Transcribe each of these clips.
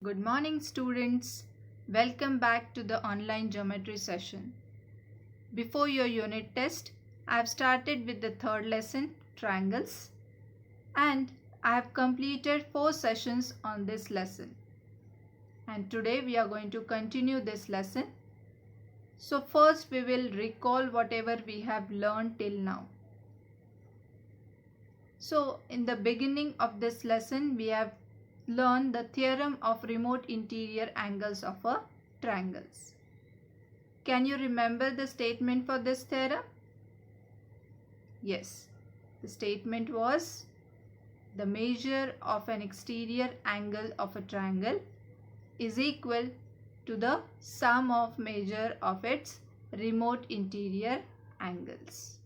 Good morning students. Welcome back to the online geometry session. Before your unit test, I have started with the third lesson, triangles, and I have completed 4 sessions on this lesson. And today we are going to continue this lesson. So first we will recall whatever we have learned till now. So in the beginning of this lesson, we have learn the theorem of remote interior angles of a triangles. Can you remember the statement for this theorem? Yes, the statement was the measure of an exterior angle of a triangle is equal to the sum of measure of its remote interior angles.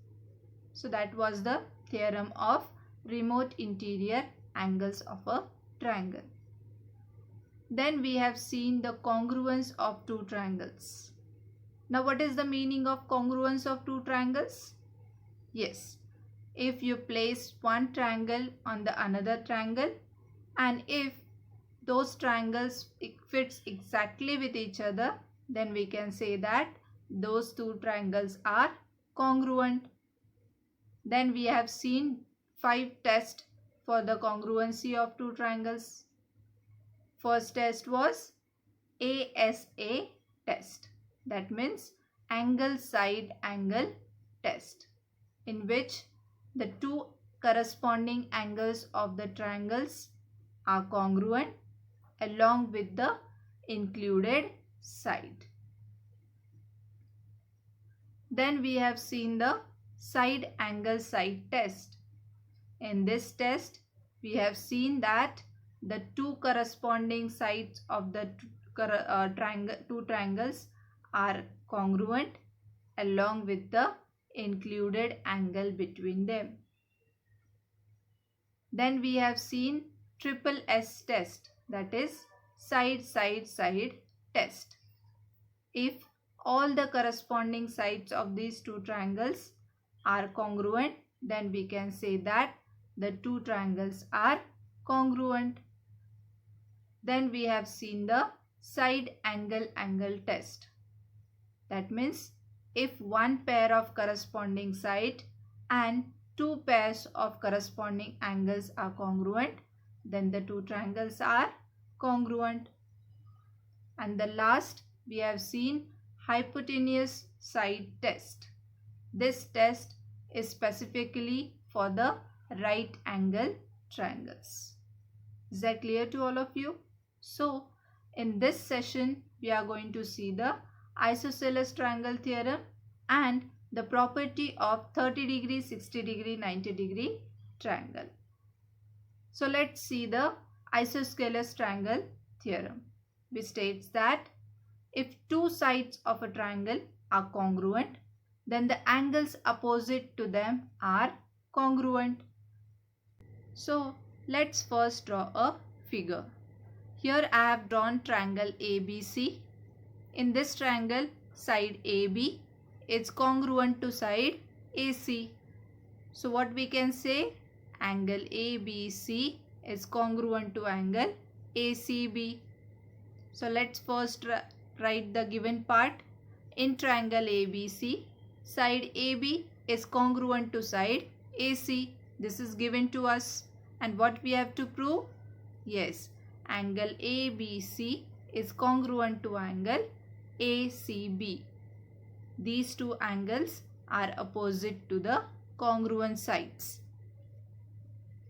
So that was the theorem of remote interior angles of a triangle. Then we have seen the congruence of two triangles. Now what is the meaning of congruence of two triangles? Yes, if you place one triangle on the another triangle and if those triangles fits exactly with each other, then we can say that those two triangles are congruent. Then we have seen 5 tests for the congruency of two triangles. First test was ASA test. That means angle side angle test, in which the two corresponding angles of the triangles are congruent along with the included side. Then we have seen the side angle side test. In this test, we have seen that the two corresponding sides of the two triangles are congruent along with the included angle between them. Then we have seen triple S test, that is side side side test. If all the corresponding sides of these two triangles are congruent, then we can say that the two triangles are congruent. Then we have seen the side angle angle test. That means if one pair of corresponding side and two pairs of corresponding angles are congruent, then the two triangles are congruent. And the last, we have seen hypotenuse side test. This test is specifically for the right angle triangles. Is that clear to all of you? So in this session we are going to see the isosceles triangle theorem and the property of 30 degree, 60 degree, 90 degree triangle. So let's see the isosceles triangle theorem, which states that if two sides of a triangle are congruent, then the angles opposite to them are congruent. So let's first draw a figure. Here I have drawn triangle ABC. In this triangle, side AB is congruent to side AC. So what we can say? Angle ABC is congruent to angle ACB. So let's first write the given part. In triangle ABC, side AB is congruent to side AC. This is given to us. And what we have to prove? Yes, angle ABC is congruent to angle ACB. These two angles are opposite to the congruent sides.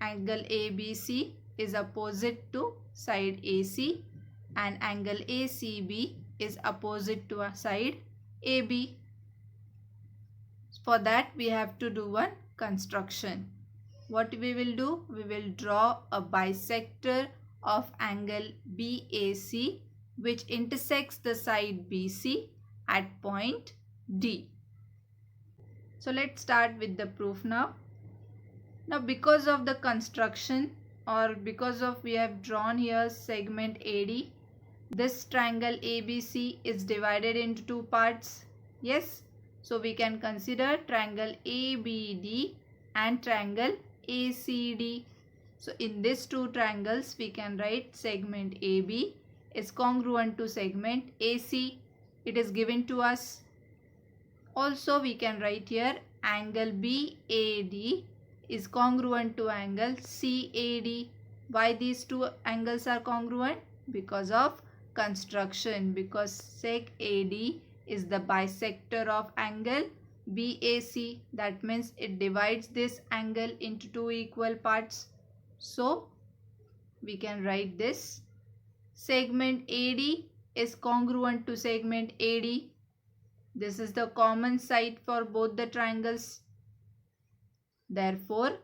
Angle ABC is opposite to side AC and angle ACB is opposite to a side AB. For that we have to do one construction. What we will do? We will draw a bisector of angle BAC which intersects the side BC at point D. So let's start with the proof now. Now because of the construction or because of we have drawn here segment AD, this triangle ABC is divided into two parts. Yes, so we can consider triangle ABD and triangle ACD. So in these two triangles we can write segment AB is congruent to segment AC. It is given to us. Also we can write here angle BAD is congruent to angle CAD. Why these two angles are congruent? Because of construction. Because sec AD is the bisector of angle BAC. That means it divides this angle into two equal parts. So we can write this. Segment AD is congruent to segment AD. This is the common side for both the triangles. Therefore,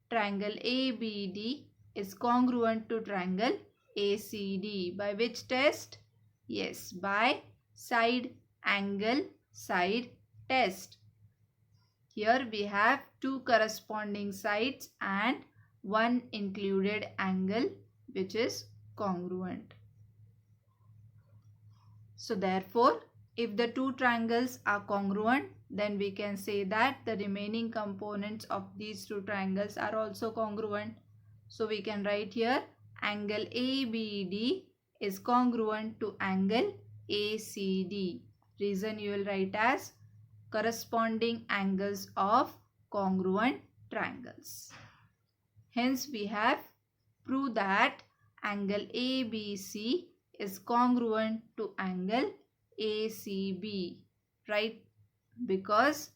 triangle ABD is congruent to triangle ACD. By which test? Yes, by side angle side test. Here we have two corresponding sides and one included angle which is congruent. So therefore, if the two triangles are congruent, then we can say that the remaining components of these two triangles are also congruent. So we can write here angle ABD is congruent to angle ACD. Reason you will write as corresponding angles of congruent triangles. Hence we have proved that angle ABC is congruent to angle ACB, right? Because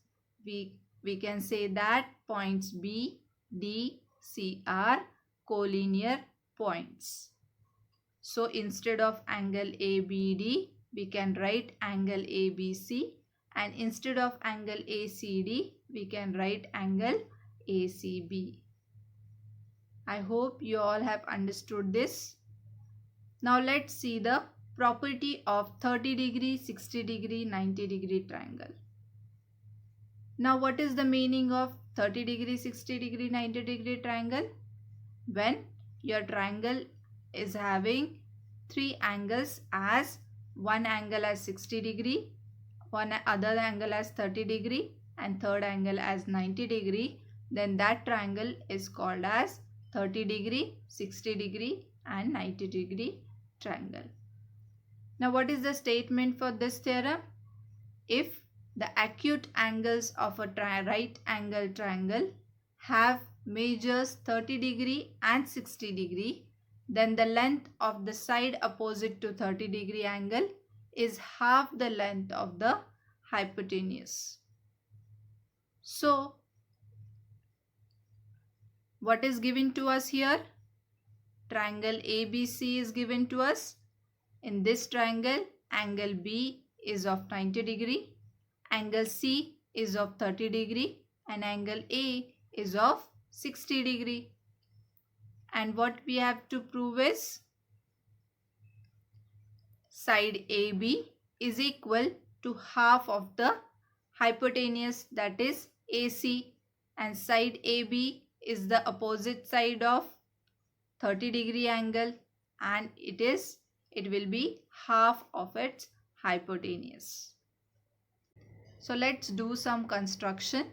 we can say that points B, D, C are collinear points. So instead of angle ABD, we can write angle ABC, and instead of angle ACD, we can write angle ACB. I hope you all have understood this. Now let's see the property of 30 degree, 60 degree, 90 degree triangle. Now what is the meaning of 30 degree, 60 degree, 90 degree triangle? When your triangle is having three angles, as one angle as 60 degree, one other angle as 30 degree and third angle as 90 degree, then that triangle is called as 30 degree, 60 degree and 90 degree triangle. Now what is the statement for this theorem? If the acute angles of a right angle triangle have measures 30 degree and 60 degree, then the length of the side opposite to 30 degree angle is half the length of the hypotenuse. So what is given to us here? Triangle ABC is given to us. In this triangle, angle B is of 90 degree, angle C is of 30 degree and angle A is of 60 degree. And what we have to prove is side AB is equal to half of the hypotenuse, that is AC, and side AB is the opposite side of 30 degree angle and it will be half of its hypotenuse. So let's do some construction.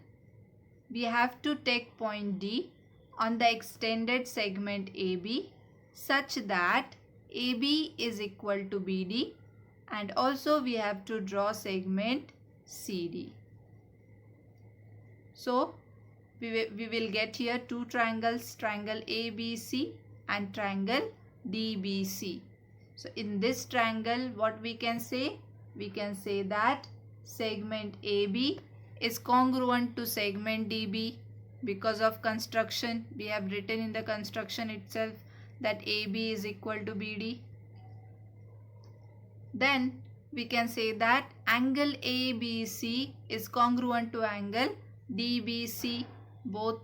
We have to take point D on the extended segment AB such that AB is equal to BD, and also we have to draw segment CD. So we will get here two triangles, triangle ABC and triangle DBC. So in this triangle, what we can say? We can say that segment AB is congruent to segment DB. Because of construction, we have written in the construction itself that AB is equal to BD. Then we can say that angle ABC is congruent to angle DBC. Both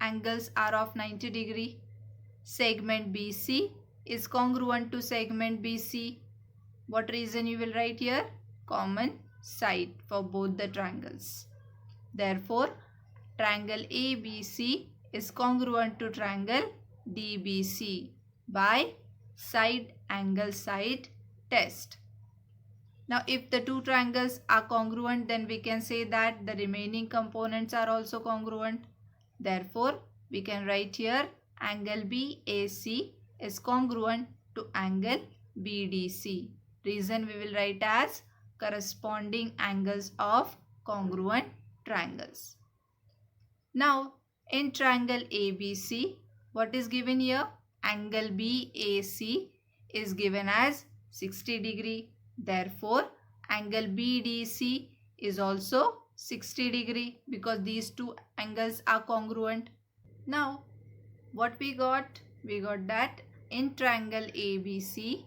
angles are of 90 degree. Segment BC is congruent to segment BC. What reason you will write here? Common side for both the triangles. Therefore, triangle ABC is congruent to triangle DBC by side angle side test. Now if the two triangles are congruent, then we can say that the remaining components are also congruent. Therefore, we can write here angle BAC is congruent to angle BDC. Reason we will write as corresponding angles of congruent triangles. Now in triangle ABC, what is given here? Angle BAC is given as 60 degree. Therefore, angle BDC is also 60 degree because these two angles are congruent. Now, what we got? We got that in triangle ABC,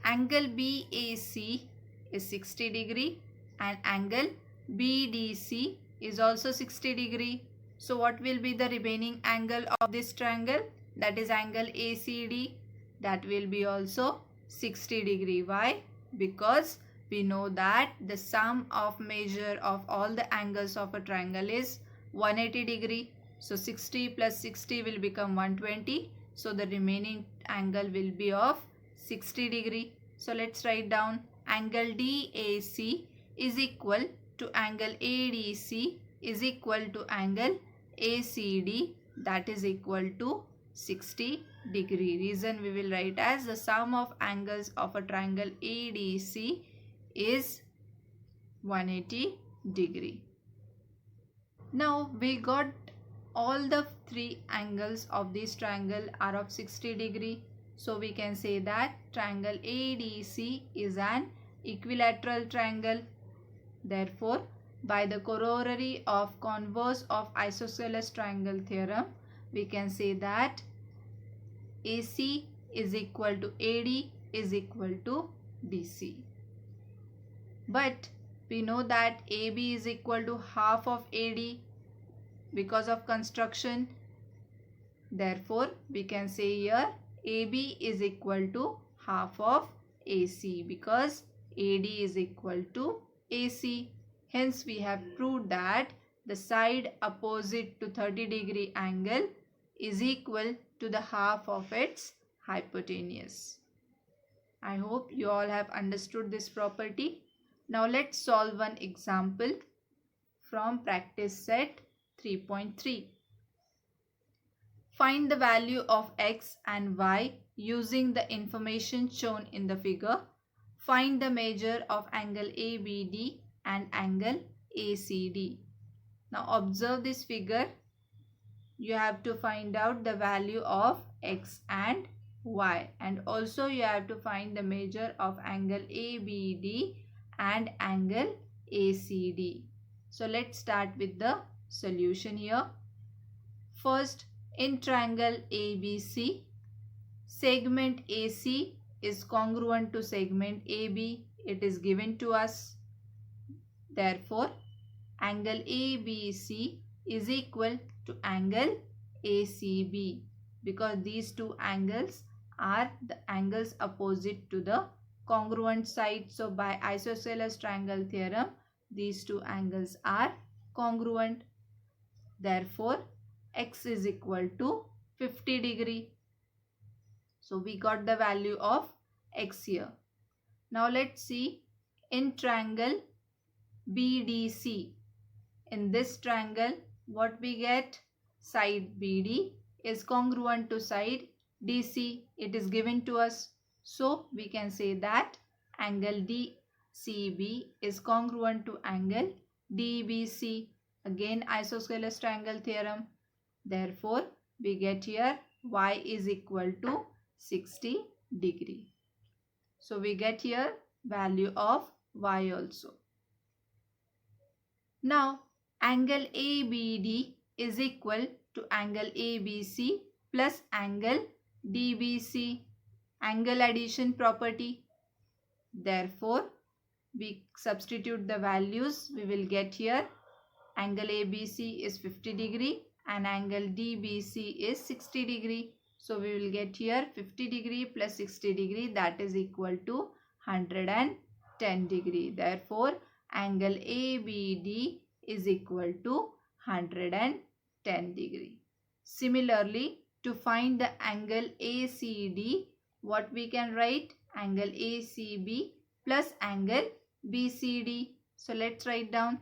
angle BAC is 60 degree and angle BDC is also 60 degree. So what will be the remaining angle of this triangle? That is angle ACD. That will be also 60 degree. Why? Because we know that the sum of measure of all the angles of a triangle is 180 degree. So 60 plus 60 will become 120. So the remaining angle will be of 60 degree. So let's write down angle DAC is equal to angle ADC is equal to angle ACD, that is equal to 60 degree. Reason we will write as the sum of angles of a triangle ADC is 180 degree. Now we got all the three angles of this triangle are of 60 degree. So we can say that triangle ADC is an equilateral triangle. Therefore, by the corollary of converse of isosceles triangle theorem, we can say that AC is equal to AD is equal to DC. But we know that AB is equal to half of AD because of construction. Therefore, we can say here AB is equal to half of AC because AD is equal to AC. Hence, we have proved that the side opposite to 30 degree angle is equal to the half of its hypotenuse. I hope you all have understood this property. Now let's solve one example from practice set 3.3. Find the value of x and y using the information shown in the figure. Find the measure of angle ABD and angle ACD. Now observe this figure. You have to find out the value of x and y, and also you have to find the measure of angle ABD and angle ACD. So let's start with the solution here. First, in triangle ABC, segment AC is congruent to segment AB. It is given to us. Therefore, angle ABC is equal to angle ACB because these two angles are the angles opposite to the congruent side. So by isosceles triangle theorem, these two angles are congruent. Therefore, x is equal to 50 degree. So we got the value of x here. Now let's see in triangle BDC. In this triangle, what we get? Side BD is congruent to side DC. It is given to us. So we can say that angle DCB is congruent to angle DBC. Again, isosceles triangle theorem. Therefore, we get here y is equal to 60 degree. So we get here value of y also. Now, angle ABD is equal to angle ABC plus angle DBC, angle addition property. Therefore, we substitute the values. We will get here angle ABC is 50 degree and angle DBC is 60 degree. So we will get here 50 degree plus 60 degree, that is equal to 110 degree. Therefore, angle ABD is equal to 110 degree. Similarly, to find the angle ACD, what we can write? Angle ACB plus angle BCD. So let's write down.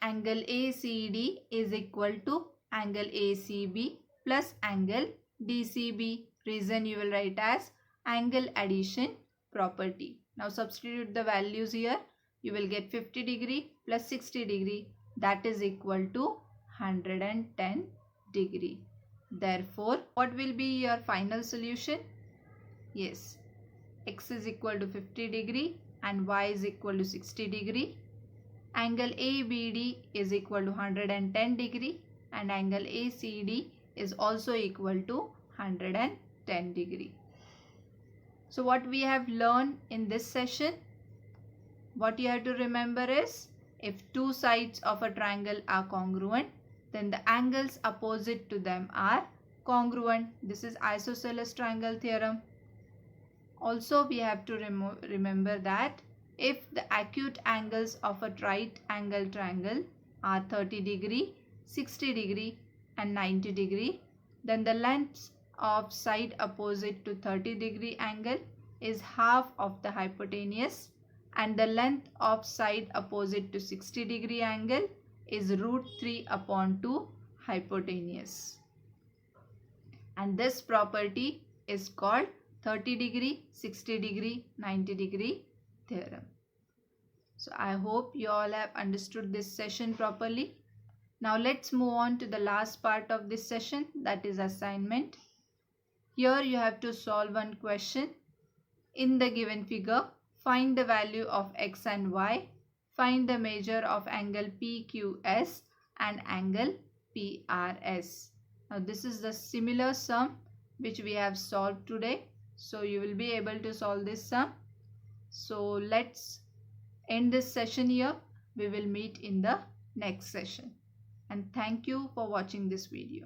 Angle ACD is equal to angle ACB plus angle DCB. Reason you will write as angle addition property. Now substitute the values here. You will get 50 degree plus 60 degree, that is equal to 110 degree. Therefore, what will be your final solution? Yes, x is equal to 50 degree and y is equal to 60 degree. Angle ABD is equal to 110 degree and angle ACD is also equal to 110 degree. So what we have learned in this session, what you have to remember is, if two sides of a triangle are congruent, then the angles opposite to them are congruent. This is isosceles triangle theorem. Also, we have to remember that if the acute angles of a right angle triangle are 30 degree, 60 degree and 90 degree, then the length of side opposite to 30 degree angle is half of the hypotenuse and the length of side opposite to 60 degree angle is √3/2 hypotenuse. And this property is called 30 degree, 60 degree, 90 degree theorem. So I hope you all have understood this session properly. Now let's move on to the last part of this session, that is assignment. Here you have to solve one question. In the given figure, find the value of x and y. Find the measure of angle PQS and angle PRS. Now this is the similar sum which we have solved today. So you will be able to solve this sum. So let's end this session here. We will meet in the next session. And thank you for watching this video.